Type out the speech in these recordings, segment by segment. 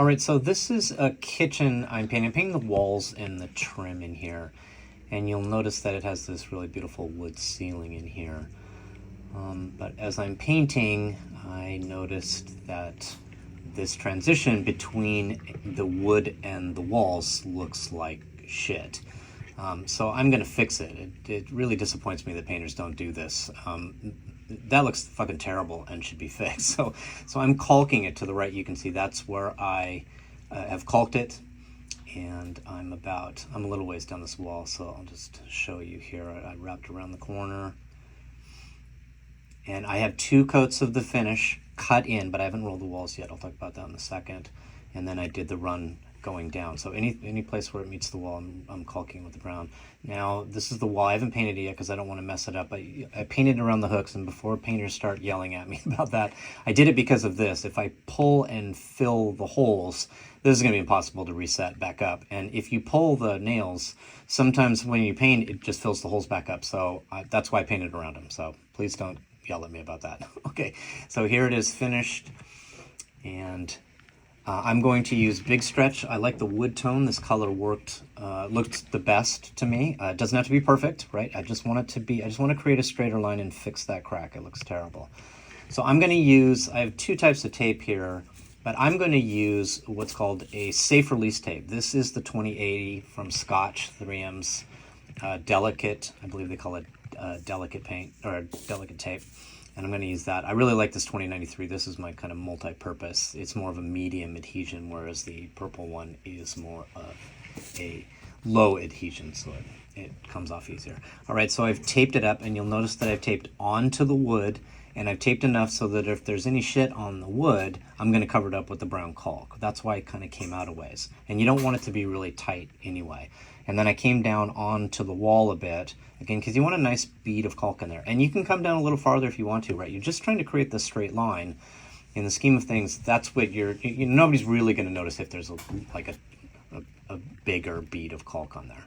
All right, so this is a kitchen I'm painting. I'm painting the walls and the trim in here. And you'll notice that it has this really beautiful wood ceiling in here. But as I'm painting, I noticed that this transition between the wood and the walls looks like shit. So I'm gonna fix it. It really disappoints me that painters don't do this. That looks fucking terrible and should be fixed. So I'm caulking it to the right. You can see that's where I have caulked it. And I'm a little ways down this wall, so I'll just show you here. I wrapped around the corner. And I have 2 coats of the finish cut in, but I haven't rolled the walls yet. I'll talk about that in a second. And then I did the run going down. So any place where it meets the wall, I'm caulking with the brown. Now, this is the wall. I haven't painted it yet because I don't want to mess it up. I painted around the hooks, and before painters start yelling at me about that, I did it because of this. If I pull and fill the holes, this is going to be impossible to reset back up. And if you pull the nails, sometimes when you paint, it just fills the holes back up. So that's why I painted around them. So please don't yell at me about that. Okay, so here it is finished. And I'm going to use Big Stretch. I like the wood tone. This color looked the best to me. It doesn't have to be perfect, right? I just want to create a straighter line and fix that crack. It looks terrible. So I'm going to use, I have 2 types of tape here, but I'm going to use what's called a safe release tape. This is the 2080 from Scotch 3M's Delicate, I believe they call it delicate paint, or delicate tape. And I'm going to use that. I really like this 2093. This is my kind of multi-purpose. It's more of a medium adhesion, whereas the purple one is more of a low adhesion, so it comes off easier. All right, so I've taped it up, and you'll notice that I've taped onto the wood, and I've taped enough so that if there's any shit on the wood, I'm going to cover it up with the brown caulk. That's why it kind of came out a ways. And you don't want it to be really tight anyway. And then I came down onto the wall a bit, again, because you want a nice bead of caulk in there. And you can come down a little farther if you want to, right? You're just trying to create this straight line. In the scheme of things, that's what nobody's really going to notice if there's a bigger bead of caulk on there.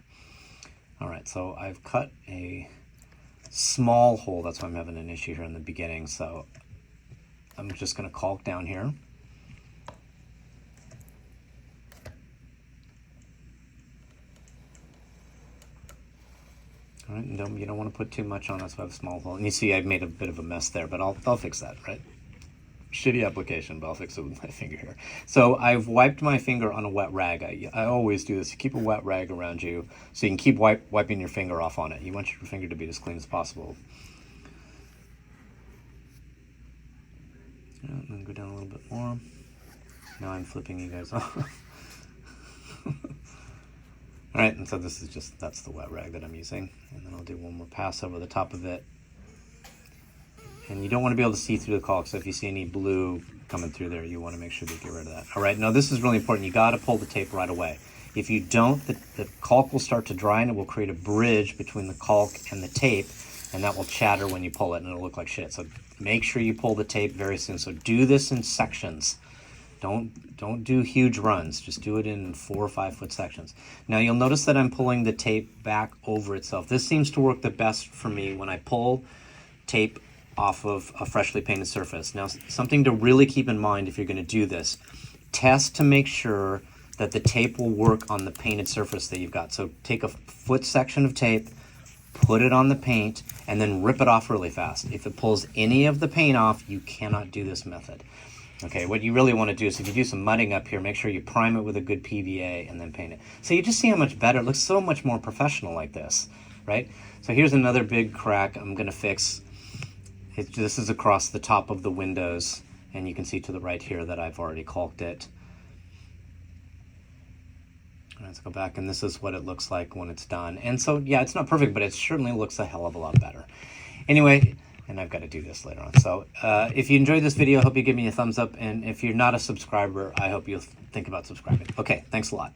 All right, so I've cut a small hole. That's why I'm having an issue here in the beginning. So I'm just going to caulk down here. All right, and you don't want to put too much on. That's why I have a small hole. And you see I've made a bit of a mess there, but I'll fix that, right? Shitty application, but I'll fix it with my finger here. So I've wiped my finger on a wet rag. I always do this. You keep a wet rag around you so you can keep wiping your finger off on it. You want your finger to be as clean as possible. And then go down a little bit more. Now I'm flipping you guys off. All right, and so this is that's the wet rag that I'm using. And then I'll do one more pass over the top of it. And you don't want to be able to see through the caulk, so if you see any blue coming through there, you want to make sure that you get rid of that. All right, now this is really important. You got to pull the tape right away. If you don't, the caulk will start to dry, and it will create a bridge between the caulk and the tape, and that will chatter when you pull it, and it'll look like shit. So make sure you pull the tape very soon. So do this in sections. Don't do huge runs. Just do it in 4 or 5 foot sections. Now you'll notice that I'm pulling the tape back over itself. This seems to work the best for me when I pull tape off of a freshly painted surface. Now, something to really keep in mind if you're going to do this, test to make sure that the tape will work on the painted surface that you've got. So take a foot section of tape, put it on the paint, and then rip it off really fast. If it pulls any of the paint off, you cannot do this method. Okay, what you really want to do is if you do some mudding up here, make sure you prime it with a good PVA and then paint it. So you just see how much better, it looks so much more professional like this, right? So here's another big crack I'm going to fix. This is across the top of the windows, and you can see to the right here that I've already caulked it. Let's go back, and this is what it looks like when it's done. And so, yeah, it's not perfect, but it certainly looks a hell of a lot better. Anyway, and I've got to do this later on. So if you enjoyed this video, I hope you give me a thumbs up. And if you're not a subscriber, I hope you'll think about subscribing. Okay, thanks a lot.